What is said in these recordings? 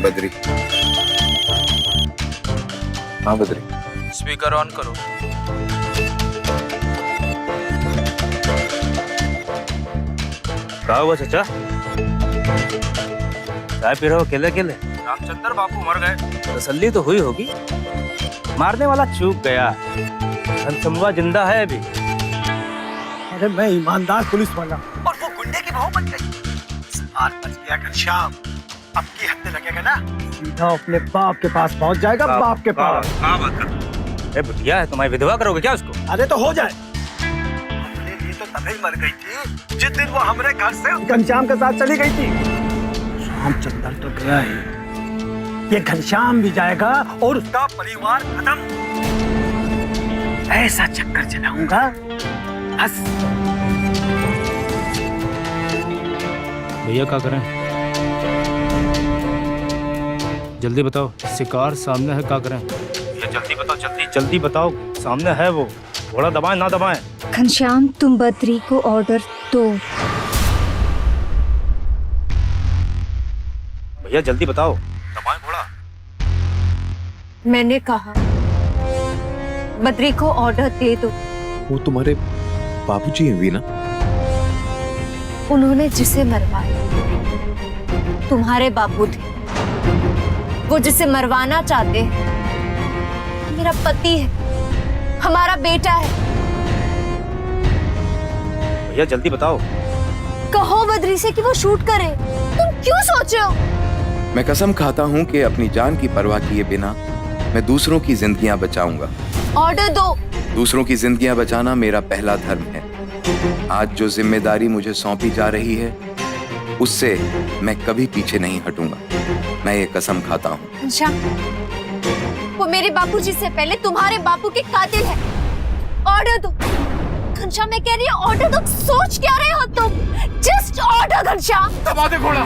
बद्री। हाँ Badri. Speaker on करो। क्या हुआ चाचा? चाय पी रहे हो अकेले अकेले? रामचंद्र बापू मर गए। तसल्ली तो हुई होगी। मारने वाला चूक गया, घनश्याम जिंदा है अभी। अरे मैं ईमानदार पुलिस वाला और वो गुंडे की बहू बन गई। आज बच गया घनश्याम, अब की हफ्ते लगेगा ना। सीधा अपने बाप के पास पहुंच जाएगा। बाप के पास। हाँ बात कर। बुढ़िया है, तुम्हारी विधवा करोगे क्या उसको? अरे तो हो जाए। अपने लिए तो तभी मर गई थी जिस दिन वो हमारे घर से घनश्याम के साथ चली गई थी। रामचंद्र तो गया है, ये घनश्याम भी जाएगा और उसका परिवार खत्म। ऐसा चक्कर चलाऊंगा बस। भैया क्या करें? जल्दी बताओ, शिकार सामने है, क्या करें? ये जल्दी बताओ, जल्दी बताओ, सामने है वो। घोड़ा दबाएं ना दबाएं? घनश्याम तुम बद्री को ऑर्डर दो। भैया जल्दी बताओ, दबाएं घोड़ा। मैंने कहा बद्री को ऑर्डर दे दो। वो तुम्हारे बाबूजी हैं वीना? उन्होंने जिसे मरवाया तुम्हारे बापू थे। वो जिसे मरवाना चाहते हैं मेरा पति है, हमारा बेटा है। भैया जल्दी बताओ। कहो बद्री से कि वो शूट करे। तुम क्यों सोच रहे हो? मैं कसम खाता हूँ कि अपनी जान की परवाह किए बिना मैं दूसरों की जिंदगियां बचाऊंगा। ऑर्डर दो। दूसरों की जिंदगियां बचाना मेरा पहला धर्म है। आज जो जिम्मेदारी मुझे सौंपी जा रही है उससे मैं कभी पीछे नहीं हटूंगा। मैं ये कसम खाता हूँ। घनश्याम, वो मेरे बापूजी से पहले तुम्हारे बापू के कातिल है। ऑर्डर दो। घनश्याम मैं कह रही हूँ ऑर्डर दो। सोच क्या रहे हो तुम? Just order Ghanshyam. दबा दे घोड़ा।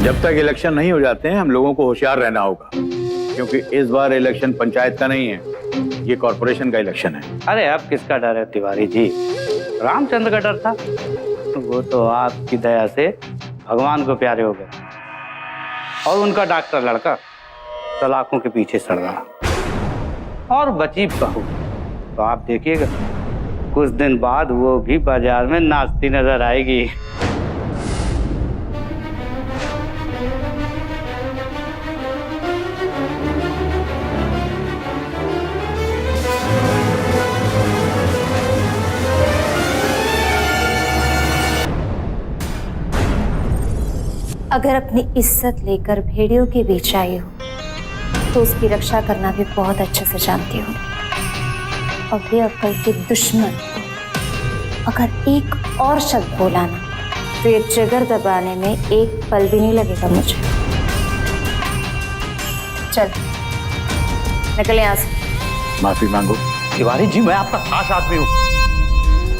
जब तक इलेक्शन नहीं हो जाते हैं हम लोगों को होशियार रहना होगा, क्योंकि इस बार इलेक्शन पंचायत का नहीं है, ये कॉर्पोरेशन का इलेक्शन है। अरे अब किसका डर है तिवारी जी? रामचंद्र का डर था। वो तो आपकी दया से भगवान को प्यारे हो गए, और उनका डॉक्टर लड़का सलाखों के पीछे सड़ रहा, और बची बहू। तो आप देखिएगा कुछ दिन बाद वो भी बाजार में नाचती नजर आएगी। अगर अपनी इज्जत लेकर भेड़ियों के बीच आई हो तो उसकी रक्षा करना भी बहुत अच्छे से जानती हूँ। और बेअक्ल के दुश्मन अगर एक और शब्द बोला ना तो ये ट्रिगर दबाने में एक पल भी नहीं लगेगा मुझे। चल निकले यहाँ से। माफी मांगो। तिवारी जी मैं आपका खास आदमी हूँ,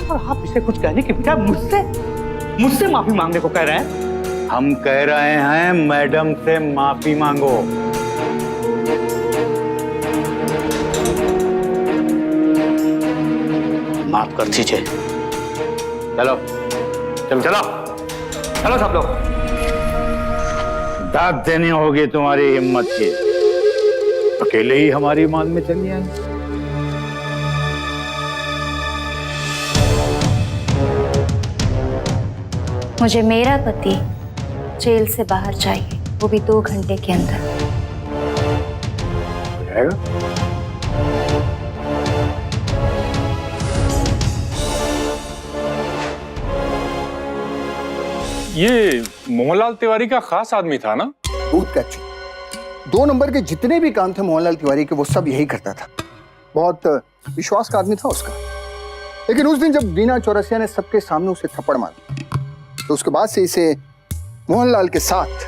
और आप इसे कुछ कहने की बजाय मुझसे माफी मांगने को कह रहे हैं। हम कह रहे हैं मैडम से माफी मांगो। माफ कर दीजिए। चलो चलो चलो चलो सब लोग। दाद देनी होगी तुम्हारी हिम्मत की। अकेले ही हमारी मान में चली आई। मुझे मेरा पति जेल से बाहर चाहिए, वो भी 2 घंटे के अंदर। हो जाएगा। ये मोहनलाल तिवारी का खास आदमी था ना? दूध का चूर। 2 नंबर के जितने भी काम थे मोहनलाल तिवारी के वो सब यही करता था। बहुत विश्वास का आदमी था उसका। लेकिन उस दिन जब वीना चौरसिया ने सबके सामने उसे थप्पड़ मारा तो उसके बाद से इसे मोहनलाल के साथ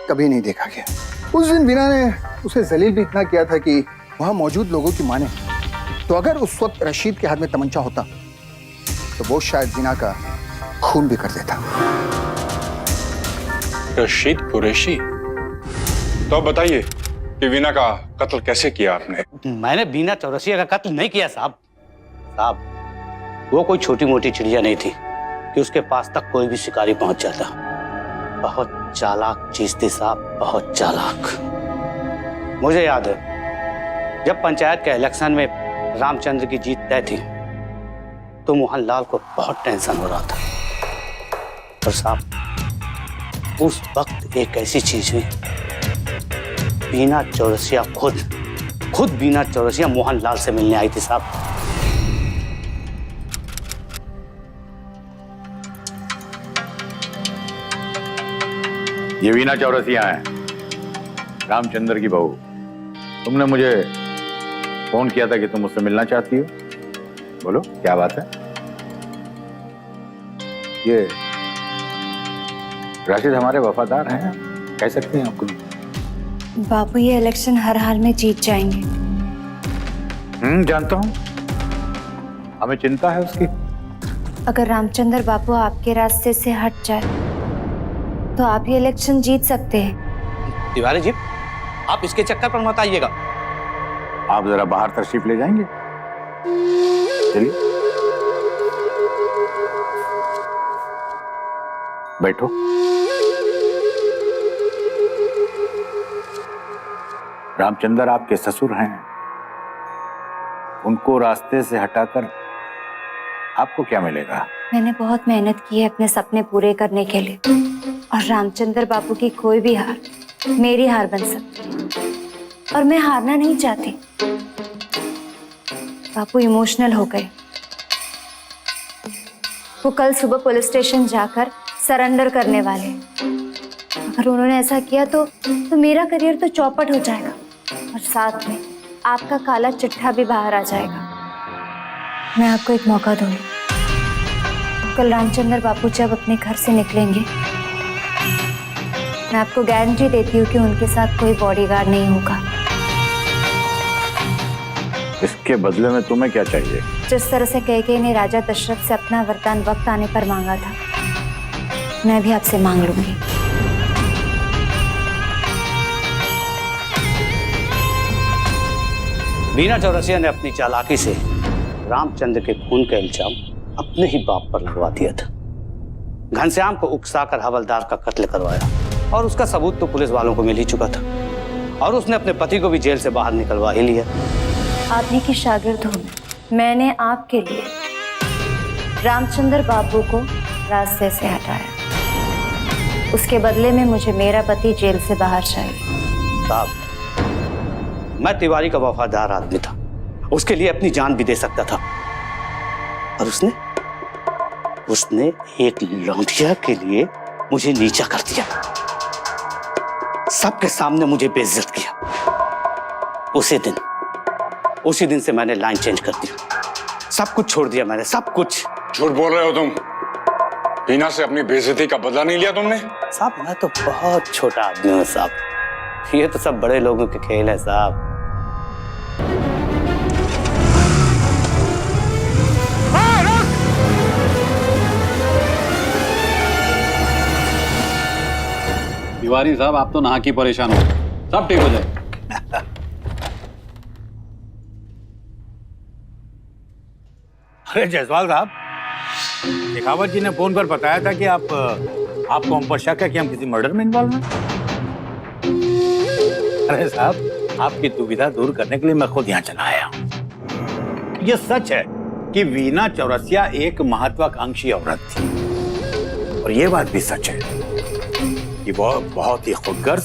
कभी नहीं देखा गया। उस दिन वीना ने उसे जलील भी इतना किया था कि वहां मौजूद लोगों की माने तो अगर उस वक्त रशीद के हाथ में तमंचा होता तो वो शायद वीना का खून भी कर देता। रशीद कुरैशी? तो अब बताइए कि वीना का कत्ल कैसे किया आपने? मैंने वीना चौरसिया का कत्ल नहीं किया साहब। साहब, वो कोई छोटी मोटी चिड़िया नहीं थी कि उसके पास तक कोई भी शिकारी पहुंच जाता। बहुत चालाक चीज थी साहब, बहुत चालाक। मुझे याद है जब पंचायत के इलेक्शन में रामचंद्र की जीत तय थी तो मोहनलाल को बहुत टेंशन हो रहा था। और साहब, उस वक्त एक ऐसी चीज हुई, वीना चौरसिया खुद वीना चौरसिया मोहनलाल से मिलने आई थी साहब। ये वीना चौरसिया है, रामचंद्र की बहू। तुमने मुझे फोन किया था कि तुम मुझसे मिलना चाहती हो। बोलो क्या बात है? ये राशिद हमारे वफादार हैं, कह सकते हैं आपको। बाबू ये इलेक्शन हर हाल में जीत जाएंगे। जानता हूं, हमें चिंता है उसकी। अगर रामचंद्र बाबू आपके रास्ते से हट जाए तो आप ये इलेक्शन जीत सकते हैं। तिवारी जी, आप इसके चक्कर पर मत आइएगा। आप जरा बाहर तशरीफ ले जाएंगे? चलिए बैठो। रामचंद्र आपके ससुर हैं, उनको रास्ते से हटाकर आपको क्या मिलेगा? मैंने बहुत मेहनत की है अपने सपने पूरे करने के लिए, और रामचंद्र बाबू की कोई भी हार मेरी हार बन सकती है, और मैं हारना नहीं चाहती। बापू इमोशनल हो गए। वो कल सुबह पुलिस स्टेशन जाकर सरेंडर करने वाले। अगर उन्होंने ऐसा किया तो मेरा करियर तो चौपट हो जाएगा, और साथ में आपका काला चिट्ठा भी बाहर आ जाएगा। मैं आपको एक मौका दूंगी। कल रामचंद्र बापू जब अपने घर से निकलेंगे, मैं आपको गारंटी देती हूँ कि उनके साथ कोई बॉडीगार्ड नहीं होगा। इसके बदले में तुम्हें क्या चाहिए? जिस तरह से कैकेयी ने राजा दशरथ से अपना वरदान वक्त आने पर मांगा था, मैं भी आपसे मांग लूंगी। वीना चौरसिया ने अपनी चालाकी से रामचंद्र के खून का इल्जाम अपने ही बाप पर लगवा दिया था। घनश्याम को उकसाकर हवलदार का कत्ल करवाया, और उसका सबूत तो पुलिस वालों को मिल ही चुका था, और उसने अपने पति को भी जेल से बाहर निकलवा ही लिया। आपने की शागिर्द हूं मैंने आपके लिए रामचंद्र बाबू को रास्ते से हटाया। उसके बदले में मुझे मेरा पति जेल से बाहर चाहिए। साहब, मैं तिवारी का वफादार आदमी था, उसके लिए अपनी जान भी दे सकता था, और उसने एक लौंडिया के लिए मुझे नीचा कर दिया, सबके सामने मुझे बेइज्जत किया। उसी दिन से मैंने लाइन चेंज कर दी, सब कुछ छोड़ दिया मैंने, सब कुछ। झूठ बोल रहे हो तुम। वीना से अपनी बेइज्जती का बदला नहीं लिया तुमने? साहब, मैं तो बहुत छोटा आदमी हूँ साहब, ये तो सब बड़े लोगों के खेल है साहब। तिवारी साहब, आप तो नहा के परेशान हो, सब ठीक हो जाए। अरे जायसवाल साहब, शेखावत जी ने फोन पर बताया था कि आपको हम पर शक है कि हम किसी मर्डर में इन्वॉल्व हैं। अरे साहब, आपकी दुविधा दूर करने के लिए मैं खुद यहाँ चला आया हूँ। ये सच है कि वीना चौरसिया एक महत्वाकांक्षी औरत थी, और ये बात भी सच है कि वो बहुत ही खुदगर्ज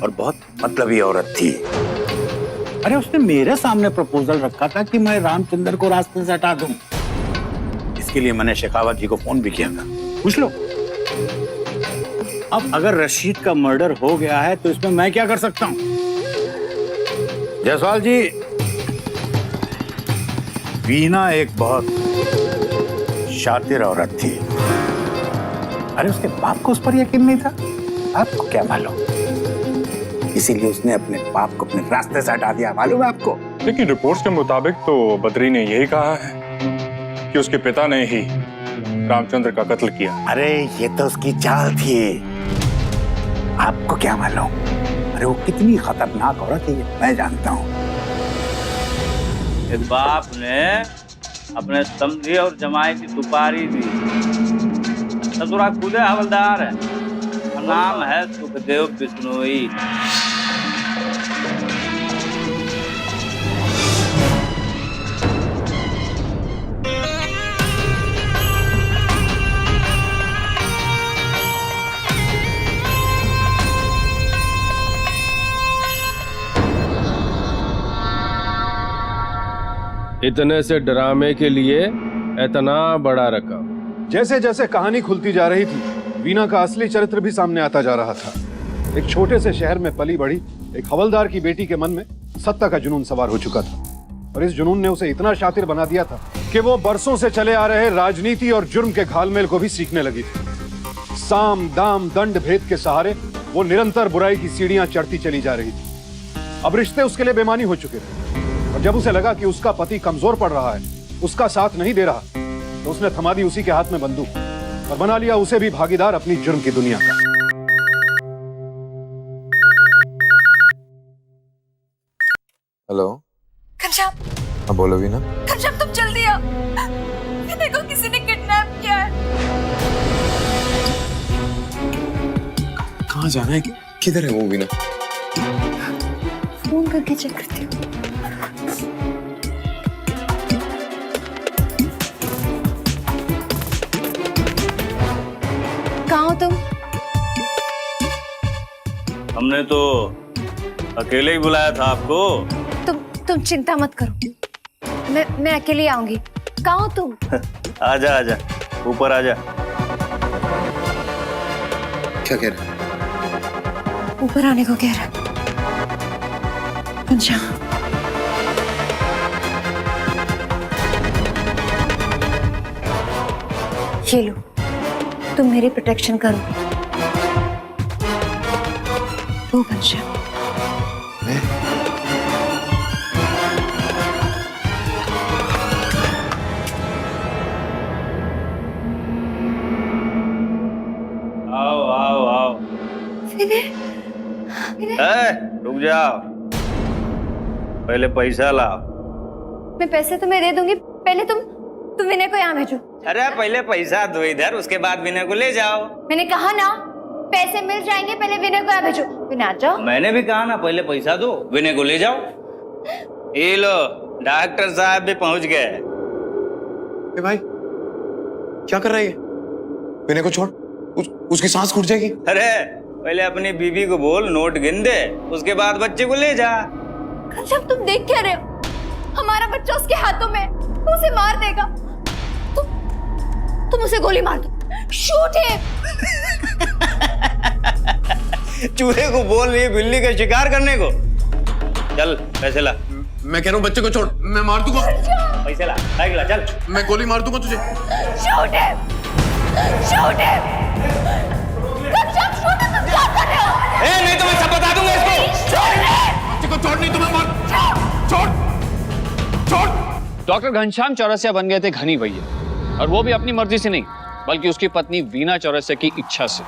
और बहुत मतलबी औरत थी। अरे उसने मेरे सामने प्रपोजल रखा था कि मैं रामचंद्र को रास्ते से हटा दूं। इसके लिए मैंने शेखावत जी को फोन भी किया था। पूछ लो। अब अगर रशीद का मर्डर हो गया है तो इसमें मैं क्या कर सकता हूं? जायसवाल जी, वीना एक बहुत शातिर औरत थी। अरे उसके बाप को उस पर यकीन नहीं था। आपको क्या मालूम? इसीलिए उसने अपने बाप को अपने रास्ते से हटा दिया, मालूम है आपको? लेकिन रिपोर्ट्स के मुताबिक तो बद्री ने यही कहा है कि उसके पिता ने ही रामचंद्र का कत्ल किया। अरे ये तो उसकी चाल थी, आपको क्या मालूम? अरे वो कितनी खतरनाक औरत है मैं जानता हूँ। एक बाप ने अपने समझी और जमाई की सुपारी दी। ससुरा खुदे हवलदार है, नाम है सुखदेव बिश्नोई। इतने से ड्रामे के लिए इतना बड़ा रकम। जैसे जैसे कहानी खुलती जा रही थी, वीना का असली चरित्र भी सामने आता जा रहा था। एक छोटे से शहर में पली बड़ी एक हवलदार की बेटी के मन में सत्ता का जुनून सवार हो चुका था, और इस जुनून ने उसे इतना शातिर बना दिया था कि वो बरसों से चले आ रहे राजनीति और जुर्म के घालमेल को भी सीखने लगी थी। साम दाम दंड भेद के सहारे वो निरंतर बुराई की सीढ़ियां चढ़ती चली जा रही थी। अब रिश्ते उसके लिए बेमानी हो चुके थे, और जब उसे लगा कि उसका पति कमजोर पड़ रहा है, उसका साथ नहीं दे रहा, तो उसने थमा दी उसी के हाथ में बंदूक और बना लिया उसे भी भागीदार अपनी जुर्म की दुनिया का। हेलो घनश्याम, हाँ बोलो वीना। घनश्याम तुम जल्दी आओ, देखो किसी ने किडनैप किया है। कहाँ जाना है? किधर है वो वीना? फोन करके चेक करती हूँ। कहाँ हो तुम? हमने तो अकेले ही बुलाया था आपको। तुम चिंता मत करो, मैं अकेली आऊंगी। कहाँ हो तुम? आजा आजा, ऊपर आजा। क्या कह रहे? ऊपर आने को कह रहा। घनश्याम, ये लो, तुम मेरी प्रोटेक्शन करो। वो घनश्याम, आओ आओ आओ। रुक जाओ, पहले पैसा लाओ। मैं पैसे तुम्हें दे दूंगी, पहले तुम विनय को यहाँ भेजो। अरे पहले पैसा दो इधर, उसके बाद विनय को ले जाओ। मैंने कहा ना पैसे मिल जाएंगे, पहले विनय को यहाँ भेजो। विनय आ जाओ। मैंने भी कहा ना पहले पैसा दो, विनय को ले जाओ। ये लो, डॉक्टर साहब भी पहुंच गए। भाई क्या कर रही है? विनय को छोड़, उसकी सांस घुट जाएगी। अरे पहले अपनी बीवी को बोल नोट गिन दे, उसके बाद बच्चे को ले जा। जब तुम देख क्या रहे हो, हमारा बच्चा उसके हाथों में, उसे मार देगा। तुम उसे गोली मार दो, शूट हिम। चूहे को बोल रही है बिल्ली का शिकार करने को। चल पैसे ला। मैं कह रहा हूँ बच्चे को छोड़, मैं मार दूंगा। पैसे ला, बैग ला, चल। मैं गोली मार दूंगा तुझे। Shoot him, shoot him. तुम क्या कर रहे हो? नहीं तो मैं सब बता दूंगा इसको। बच्चे को छोड़, नहीं तो मैं मार। छोड़ छोड़। डॉक्टर घनश्याम चौरसिया बन गए थे घनी भैया, और वो भी अपनी मर्जी से नहीं, बल्कि उसकी पत्नी वीना चौरसिया की इच्छा से,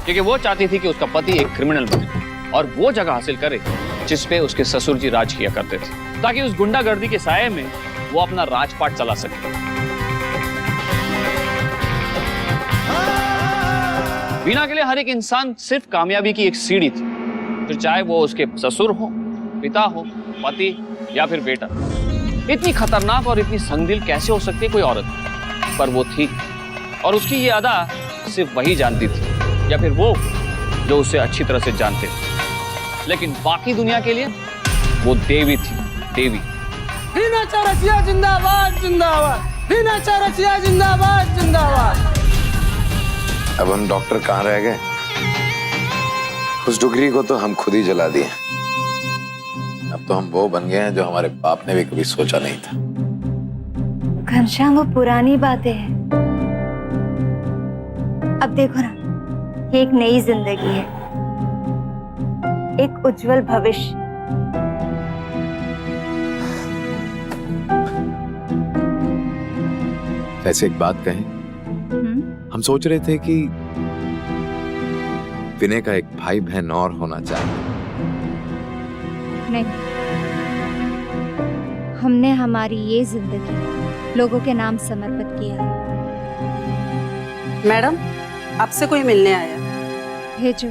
क्योंकि वो चाहती थी कि उसका पति एक क्रिमिनल बने और वो जगह हासिल करे जिस पे उसके ससुर जी राज किया करते थे, ताकि उस गुंडागर्दी के साये में वो अपना राजपाट चला सके। वीना के लिए हर एक इंसान सिर्फ कामयाबी की एक सीढ़ी थी, फिर चाहे वो उसके ससुर हो, पिता हो, पति या फिर बेटा। इतनी खतरनाक और इतनी संगदिल कैसे हो सकती है कोई औरत? पर वो थी, और उसकी ये अदा सिर्फ वही जानती थी, या फिर वो जो उसे अच्छी तरह से जानते थे। लेकिन बाकी दुनिया के लिए वो देवी थी, देवी। वीना चौरसिया जिंदाबाद, जिंदाबाद। वीना चौरसिया जिंदाबाद, जिंदाबाद। अब हम डॉक्टर कहाँ रह गए? उस डुगरी को तो हम खुद ही जला दिए। अब तो हम वो बन गए हैं जो हमारे बाप ने भी कभी सोचा नहीं था। घनश्याम, वो पुरानी बातें हैं। अब देखो ना, ये एक नई जिंदगी है। एक उज्जवल भविष्य। वैसे एक बात कहें, हम सोच रहे थे कि विनय का एक भाई बहन और होना चाहिए। नहीं, हमने हमारी ये जिंदगी लोगों के नाम समर्पित किया है। मैडम, आपसे कोई मिलने आया। भेजो।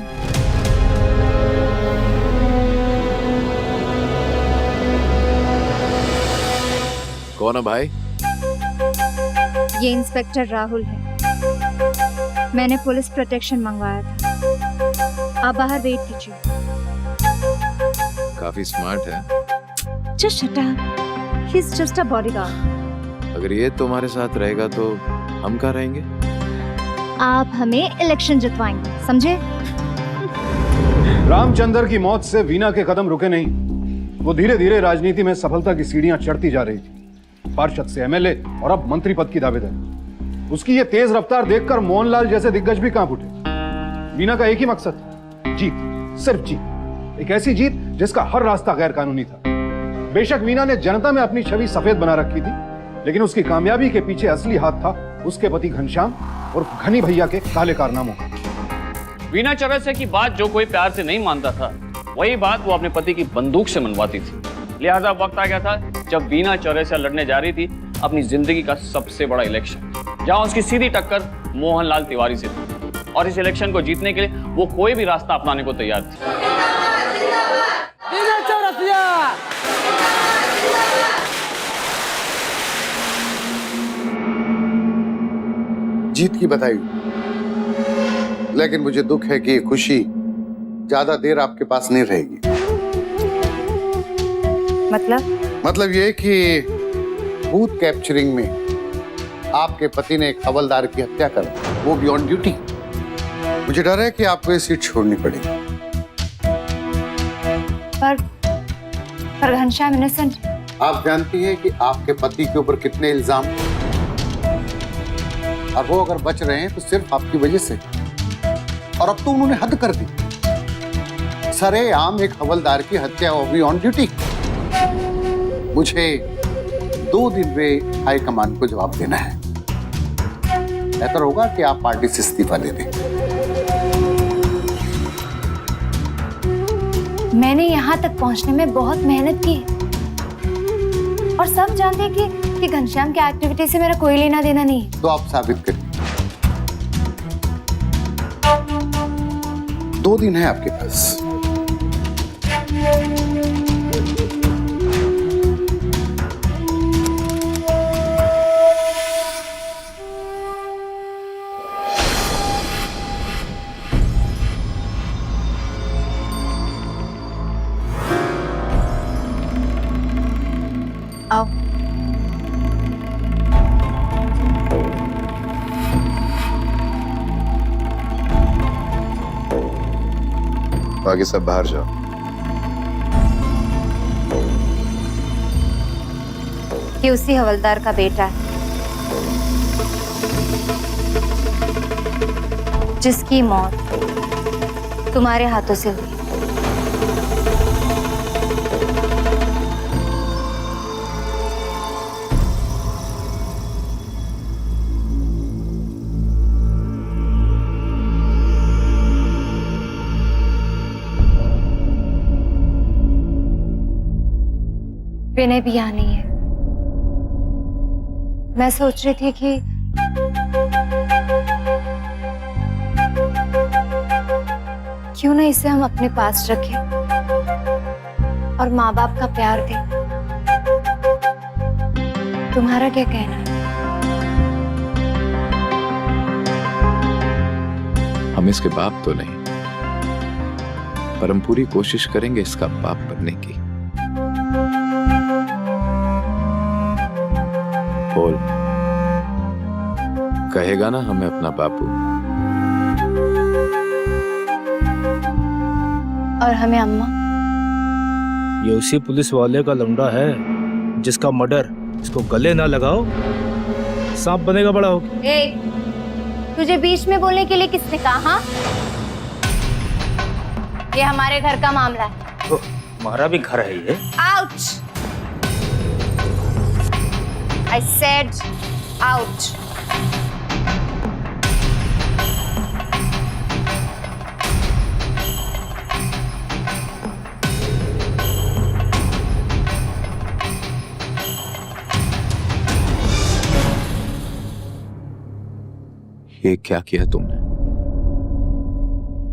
कौन है भाई? ये इंस्पेक्टर राहुल है। मैंने पुलिस प्रोटेक्शन मंगवाया था। आप बाहर वेट कीजिए। काफी स्मार्ट है। Just shut up. He's just a bodyguard. अगर ये तुम्हारे साथ रहेगा तो हम कहाँ रहेंगे? आप हमें इलेक्शन जितवाएंगे, समझे? रामचंद्र की मौत से वीना के कदम रुके नहीं। वो धीरे धीरे राजनीति में सफलता की सीढ़ियां चढ़ती जा रही थी। पार्षद से एमएलए और अब मंत्री पद की दावेदार। उसकी ये तेज रफ्तार देखकर मोहनलाल जैसे दिग्गज भी कांप उठे। वीना का एक ही मकसद था, जीत, सिर्फ जीत। एक ऐसी जीत जिसका हर रास्ता गैर कानूनी था। बेशक वीना ने जनता में अपनी छवि सफेद बना रखी थी, लेकिन उसकी कामयाबी के पीछे असली हाथ था उसके पति घनश्याम और घनी भैया के काले कारनामों का। वीना चौरसिया की बात जो कोई प्यार से नहीं मानता था, वही बात वो अपने पति की बंदूक से मनवाती थी। लिहाजा वक्त आ गया था जब वीना चौरसिया लड़ने जा रही थी अपनी जिंदगी का सबसे बड़ा इलेक्शन, जहां उसकी सीधी टक्कर मोहनलाल तिवारी से थी। और इस इलेक्शन को जीतने के लिए वो कोई भी रास्ता अपनाने को तैयार थी। वीना चौरसिया! जीत की बधाई, लेकिन मुझे दुख है कि ये खुशी ज्यादा देर आपके पास नहीं रहेगी। मतलब ये कि बूथ कैप्चरिंग में आपके पति ने एक हवलदार की हत्या कर, वो भी ऑन ड्यूटी। मुझे डर है कि आपको ये सीट छोड़नी पड़ेगी। पर घनश्याम इनोसेंट। आप जानती हैं कि आपके पति के ऊपर कितने इल्जाम, और वो अगर बच रहे हैं तो सिर्फ आपकी वजह से। और अब तो उन्होंने हद कर दी, सरेआम एक हवलदार की हत्या, वो भी ऑन ड्यूटी। मुझे 2 दिन में हाईकमान को जवाब देना है। बेहतर होगा कि आप पार्टी से इस्तीफा दे दें। मैंने यहाँ तक पहुँचने में बहुत मेहनत की और सब जानते हैं कि घनश्याम की एक्टिविटी से मेरा कोई लेना देना नहीं है। तो आप साबित करें। 2 दिन है आपके पास। आओ। बाकी सब बाहर जाओ। ये उसी हवलदार का बेटा है जिसकी मौत तुम्हारे हाथों से हुई। विनय भी यहाँ नहीं है। मैं सोच रही थी कि क्यों ना इसे हम अपने पास रखें और माँ बाप का प्यार दें। तुम्हारा क्या कहना है? हम इसके बाप तो नहीं, पर हम पूरी कोशिश करेंगे इसका बाप बनने की। बोल, कहेगा ना हमें अपना बापू? और हमें अम्मा? ये उसी पुलिस वाले का लौंडा है जिसका मर्डर इसको गले ना लगाओ सांप बनेगा बड़ा होगा। तुझे बीच में बोलने के लिए किसने कहा? ये हमारे घर का मामला है। तो हमारा भी घर है ये। आउट। I said out. ये क्या किया तुमने?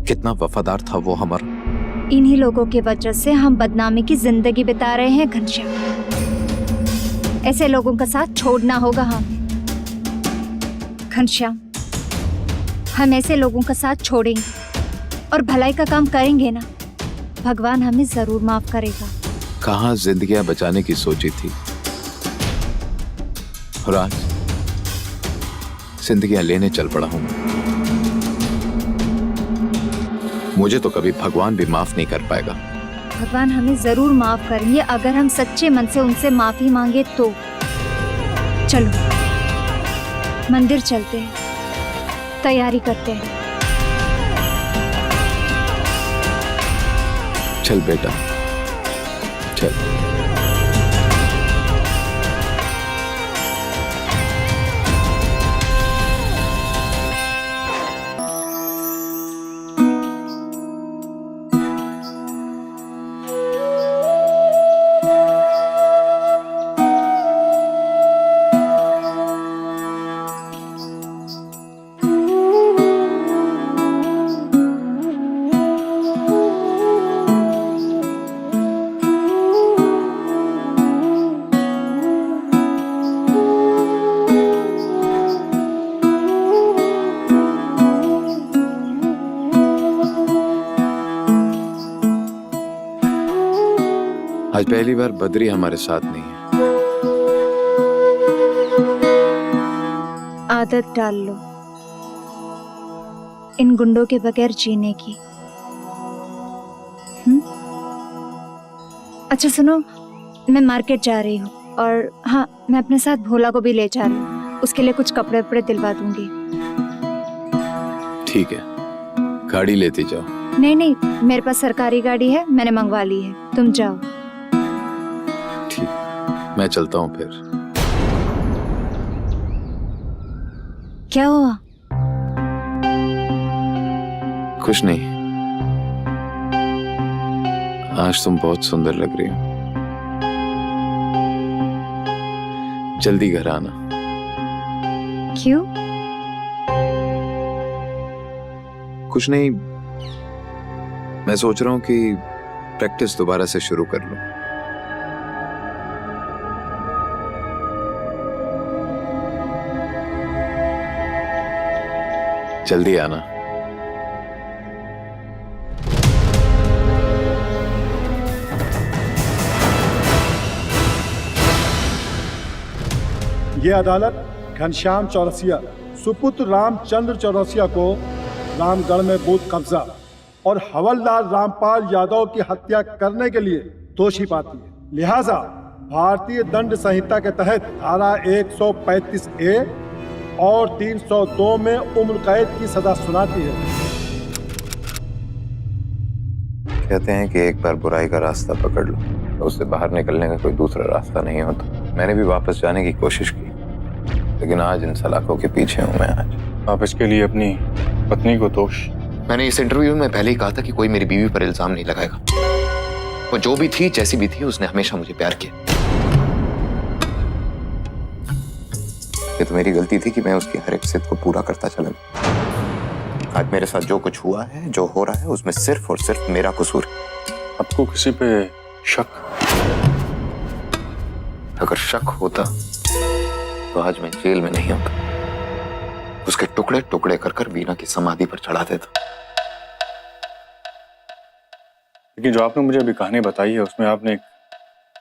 कितना वफादार था वो हमारा। इन्हीं लोगों की वजह से हम बदनामी की जिंदगी बिता रहे हैं घनश्याम। ऐसे लोगों का साथ छोड़ना होगा हमें घनश्याम। हम ऐसे लोगों का साथ छोड़ेंगे और भलाई का काम करेंगे ना, भगवान हमें जरूर माफ करेगा। कहाँ जिंदगियां बचाने की सोची थी और आज जिंदगियां लेने चल पड़ा हूं। मुझे तो कभी भगवान भी माफ नहीं कर पाएगा। भगवान हमें जरूर माफ करेंगे अगर हम सच्चे मन से उनसे माफी मांगे तो। चलो मंदिर चलते हैं, तैयारी करते हैं। चल बेटा चल। आज पहली बार बद्री हमारे साथ नहीं है। आदत डाल लो इन गुंडों के बगैर जीने की। अच्छा सुनो, मैं मार्केट जा रही हूँ और हाँ, मैं अपने साथ भोला को भी ले जा रही हूँ। उसके लिए कुछ कपड़े वपड़े दिलवा दूंगी। ठीक है, गाड़ी लेती जाओ। नहीं नहीं, मेरे पास सरकारी गाड़ी है, मैंने मंगवा ली है। तुम जाओ। मैं चलता हूँ फिर। क्या हुआ? कुछ नहीं। आज तुम बहुत सुंदर लग रही हो। जल्दी घर आना। क्यों? कुछ नहीं, मैं सोच रहा हूँ कि प्रैक्टिस दोबारा से शुरू कर लूं। जल्दी आना। ये अदालत घनश्याम चौरसिया सुपुत्र रामचंद्र चौरसिया को रामगढ़ में बूथ कब्जा और हवलदार रामपाल यादव की हत्या करने के लिए दोषी पाती है। लिहाजा भारतीय दंड संहिता के तहत धारा 135A और 302 में उम्र कैद की सजा सुनाती है। कहते हैं कि एक बार बुराई का रास्ता पकड़ लो तो उससे बाहर निकलने का कोई दूसरा रास्ता नहीं होता। मैंने भी वापस जाने की कोशिश की, लेकिन आज इन सलाखों के पीछे हूं मैं। आज वापस के लिए अपनी पत्नी को दोष। मैंने इस इंटरव्यू में पहले ही कहा था कि कोई मेरी बीवी पर इल्जाम नहीं लगाएगा। वो जो भी थी, जैसी भी थी, उसने हमेशा मुझे प्यार किया। ये तो मेरी गलती थी कि मैं उसकी हर एक जिद को पूरा करता चला। आज मेरे साथ जो कुछ हुआ है, जो हो रहा है, उसमें सिर्फ और सिर्फ मेरा कसूर है। आपको किसी पे शक? अगर शक होता तो आज मैं जेल में नहीं होता। उसके टुकड़े टुकड़े कर कर वीणा की समाधि पर चढ़ा देता। लेकिन जो आपने मुझे अभी कहानी बताई है उसमें आपने एक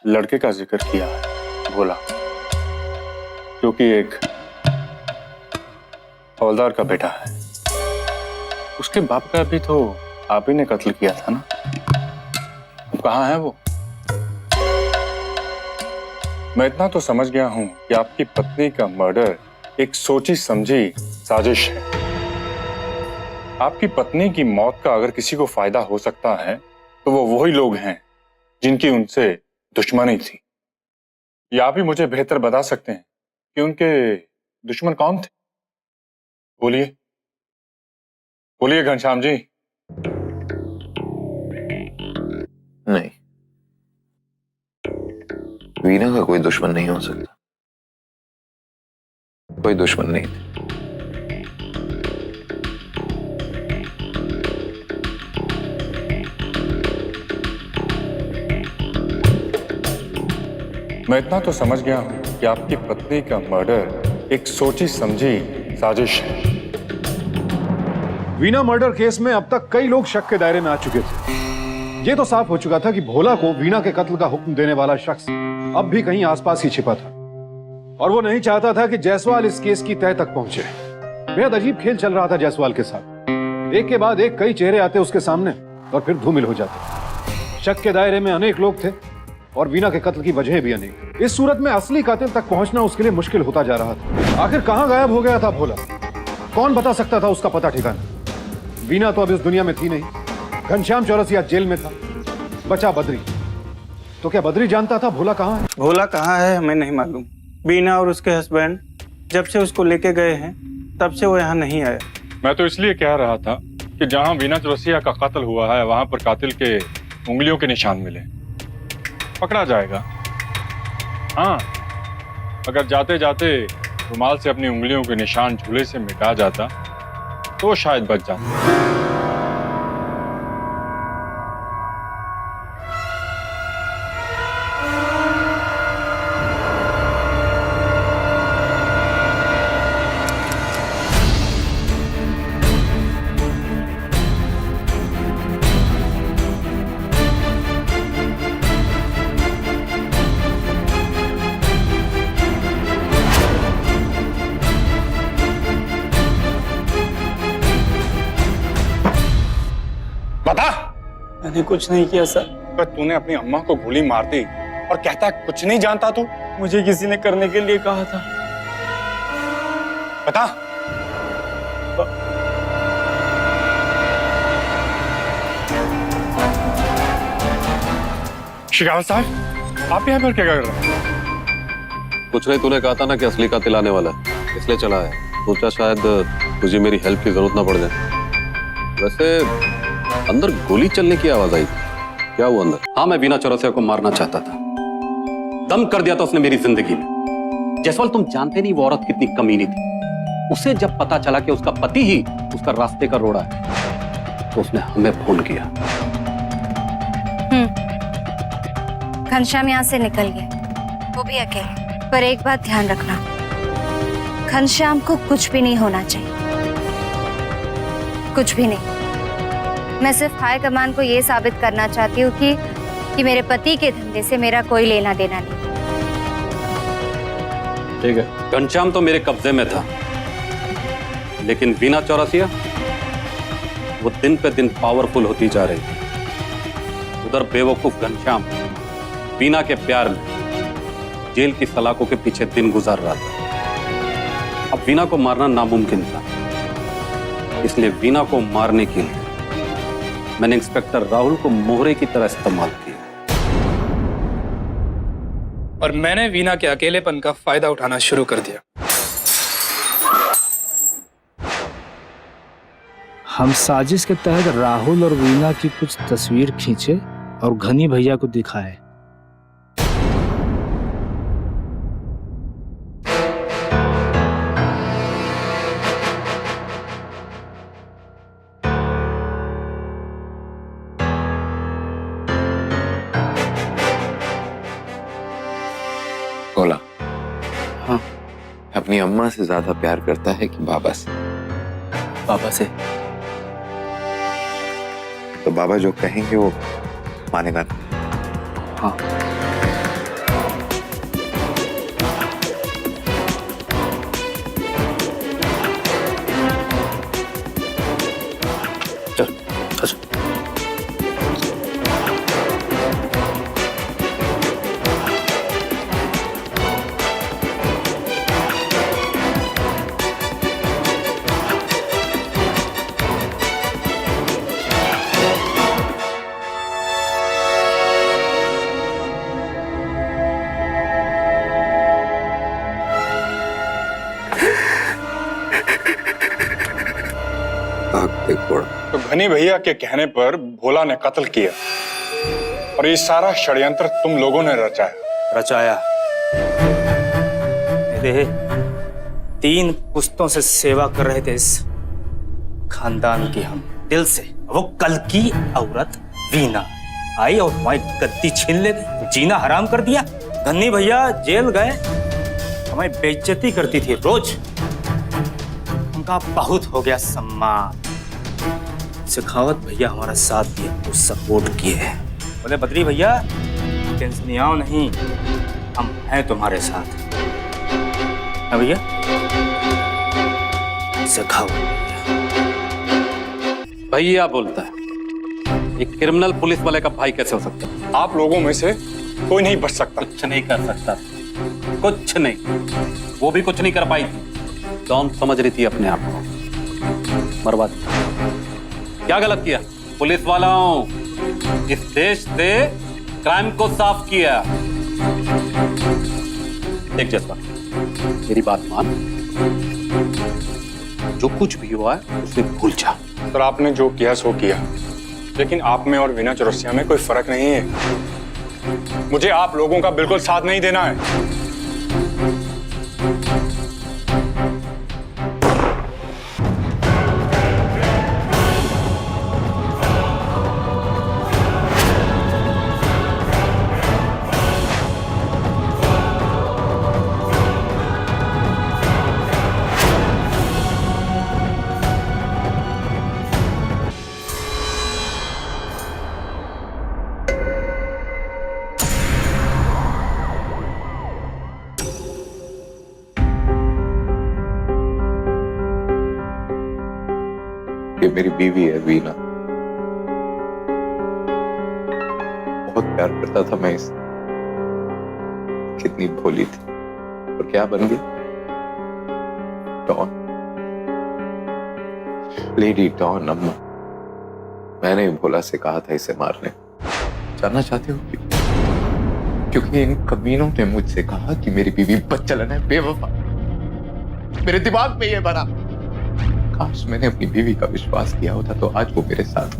लड़के का जिक्र किया है, बोला, जो कि एक हवलदार का बेटा है। उसके बाप का भी तो आप ही ने कत्ल किया था ना? कहाँ है वो? मैं इतना तो समझ गया हूं कि आपकी पत्नी का मर्डर एक सोची समझी साजिश है। आपकी पत्नी की मौत का अगर किसी को फायदा हो सकता है तो वो वही लोग हैं जिनकी उनसे दुश्मनी थी। या आप ही मुझे बेहतर बता सकते हैं कि उनके दुश्मन कौन थे? बोलिए बोलिए घनश्याम जी। नहीं, वीना का कोई दुश्मन नहीं हो सकता। कोई दुश्मन नहीं थे। मैं इतना तो समझ गया हूं कि आपकी पत्नी का मर्डर एक सोची समझी साजिश है। वीना मर्डर केस में अब तक कई लोग शक के दायरे में आ चुके थे। ये तो साफ हो चुका था कि भोला को वीना के कत्ल का हुक्म देने वाला शख्स अब भी कहीं आसपास ही छिपा था और वो नहीं चाहता था कि जायसवाल इस केस की तह तक पहुंचे। बेहद अजीब खेल चल रहा था जायसवाल के साथ। एक के बाद एक कई चेहरे आते उसके सामने और फिर धूमिल हो जाते। शक के दायरे में अनेक लोग थे और वीना के कत्ल की वजह भी अनेक। इस सूरत में असली कातिल तक पहुंचना उसके लिए मुश्किल होता जा रहा था। आखिर कहां गायब हो गया था भोला? कौन बता सकता था उसका पता ठिकाना? वीना तो अब इस दुनिया में थी नहीं। घनश्याम चौरसिया जेल में था, बचा बद्री। तो क्या बद्री जानता था भोला कहाँ है? भोला कहाँ है हमें नहीं मालूम। वीना और उसके हस्बैंड जब से उसको लेके गए हैं तब से वो यहाँ नहीं आया। मैं तो इसलिए कह रहा था कि जहां वीना चौरसिया का कत्ल हुआ है वहां पर कातिल के उंगलियों के निशान मिले, पकड़ा जाएगा। हाँ, अगर जाते जाते रुमाल से अपनी उंगलियों के निशान झूले से मिटा जाता तो शायद बच जाता। बता। मैंने कुछ नहीं किया सर। पर तूने अपनी अम्मा को गोली मार दी और कहता कुछ नहीं जानता तू। मुझे किसी ने करने के लिए कहा था। बता। शिकावत साहब, आप यहाँ पर क्या कर रहे हैं? कुछ नहीं, तूने कहा था ना कि असली कातिल आने वाला है, इसलिए चला है। सोचा शायद तुझे मेरी हेल्प की जरूरत ना पड़ जाए। वैसे अंदर गोली चलने की आवाज आई, क्या हुआ अंदर? हाँ, मैं वीना चौरसिया को मारना चाहता था। दम कर दिया था उसने मेरी जिंदगी में। जायसवाल, तुम जानते नहीं वो औरत कितनी कमीनी थी। उसे जब पता चला कि उसका पति ही उसका रास्ते का रोड़ा है तो उसने हमें फोन किया। घनश्याम यहाँ से निकल गया, वो भी अकेले। पर एक बात ध्यान रखना, घनश्याम को कुछ भी नहीं होना चाहिए, कुछ भी नहीं। मैं सिर्फ हाई कमान को ये साबित करना चाहती हूँ कि मेरे पति के धंधे से मेरा कोई लेना देना नहीं। ठीक है, घनश्याम तो मेरे कब्जे में था, लेकिन वीना चौरसिया वो दिन पे दिन पावरफुल होती जा रही थी। उधर बेवकूफ घनश्याम वीना के प्यार में जेल की सलाखों के पीछे दिन गुजार रहा था। अब वीना को मारना नामुमकिन था, इसलिए वीना को मारने के लिए मैंने इंस्पेक्टर राहुल को मोहरे की तरह इस्तेमाल किया। और मैंने वीना के अकेलेपन का फायदा उठाना शुरू कर दिया। हम साजिश के तहत राहुल और वीना की कुछ तस्वीर खींचे और घनी भैया को दिखाए। भोला, हाँ, अपनी अम्मा से ज्यादा प्यार करता है कि बाबा से? बाबा से। तो बाबा जो कहेंगे वो मानेगा ना? हाँ। चल, चल। छोड़। तो घनी भैया के कहने पर भोला ने कत्ल किया और ये सारा षड्यंत्र तुम लोगों ने रचाया। मेरे 3 पुश्तों से सेवा कर रहे थे इस खानदान की हम दिल से। वो कल की औरत वीना आई और हमारी गद्दी छीन ले गई, जीना हराम कर दिया। घन्नी भैया जेल गए, हमारी बेइज्जती करती थी रोज। उनका बहुत हो गया सम्मान। शेखावत भैया हमारा साथ दिए, तो सपोर्ट किए। बोले बद्री भैया टेंशन आओ नहीं, हम हैं तुम्हारे साथ। हाँ भैया शेखावत भैया बोलता है, एक क्रिमिनल पुलिस वाले का भाई कैसे हो सकता है? आप लोगों में से कोई नहीं बच सकता। कुछ नहीं कर सकता, कुछ नहीं। वो भी कुछ नहीं कर पाई थी। डॉन समझ रही थी अपने आप को, मरवा दी। क्या गलत किया? पुलिस वालों, इस देश से क्राइम को साफ किया। देख जसवंत, मेरी बात मान, जो कुछ भी हुआ है उसे भूल जा। सर आपने जो किया सो किया, लेकिन आप में और वीना चौरसिया में कोई फर्क नहीं है। मुझे आप लोगों का बिल्कुल साथ नहीं देना है। ये मेरी बीवी है वीना। बहुत प्यार करता था मैं इससे। कितनी भोली थी और क्या बन गई? Don, lady don. अम्मा, मैंने भोला से कहा था इसे मारने। जानना चाहते हो क्यों? क्योंकि इन कमीनों ने मुझसे कहा कि मेरी बीवी बदचलन है, बेवफा। मेरे दिमाग में ये भरा। काश मैंने अपनी बीवी का विश्वास किया होता तो आज वो मेरे साथ।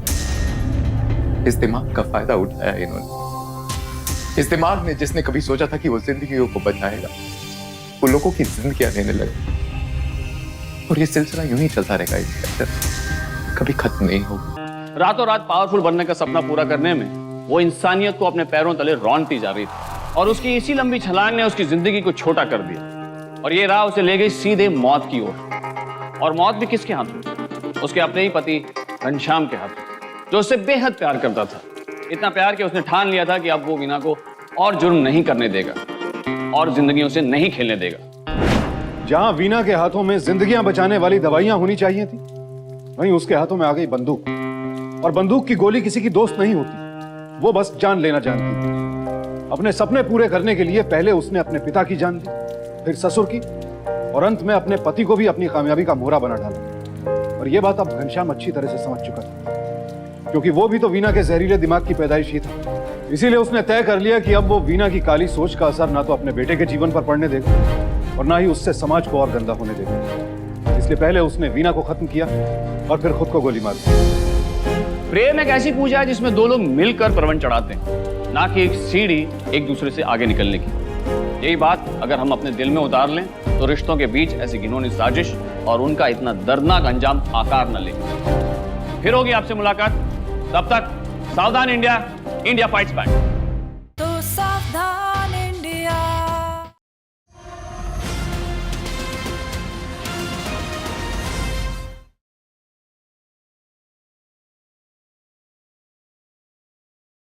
इस दिमाग का फायदा उठाया इन्होंने। इस दिमाग ने, जिसने कभी सोचा था कि वो जिंदगियों को बचाएगा, वो लोगों की जिंदगियां लेने लगे। और ये सिलसिला यूं ही चलता रहेगा, इंस्पेक्टर, कभी खत्म नहीं होगा। रातों रात पावरफुल बनने का सपना पूरा करने में वो इंसानियत को अपने पैरों तले रौंदती जा रही थी, और उसकी इसी लंबी छलांग ने उसकी जिंदगी को छोटा कर दिया। और ये राह उसे ले गई सीधे मौत की ओर। और मौत भी किसके हाथ में? उसके अपने ही पति घनश्याम के हाथ में, जो उससे बेहद प्यार करता था। इतना प्यार कि उसने ठान लिया था कि अब वो वीना को और जुर्म नहीं करने देगा और जिंदगियों से नहीं खेलने देगा। जहां वीना के हाथों में जिंदगियां बचाने वाली दवाइयां होनी चाहिए थी, वहीं उसके हाथों में आ गई बंदूक। और बंदूक की गोली किसी की दोस्त नहीं होती, वो बस जान लेना जानती थी। अपने सपने पूरे करने के लिए पहले उसने अपने पिता की जान ली, फिर ससुर की, और अंत में अपने पति को भी अपनी कामयाबी का मोहरा बना डाला। और यह बात अब घनश्याम अच्छी तरह से समझ चुका था, क्योंकि वो भी तो वीना के जहरीले दिमाग की पैदाइश ही था। इसीलिए उसने तय कर लिया कि अब वो वीना की काली सोच का असर ना तो अपने बेटे के जीवन पर पड़ने देगा और ना ही उससे समाज को और गंदा होने देगा। इसलिए पहले उसने वीना को खत्म किया और फिर खुद को गोली मार दी। प्रेम एक ऐसी पूजा है जिसमें दो लोग मिलकर परवन चढ़ाते हैं, ना कि एक सीढ़ी एक दूसरे से आगे निकलने की। यही बात अगर हम अपने दिल में उतार लें तो रिश्तों के बीच ऐसी घिनौनी साजिश और उनका इतना दर्दनाक अंजाम आकार न ले। फिर होगी आपसे मुलाकात। तब तक सावधान इंडिया, इंडिया फाइट्स बैक।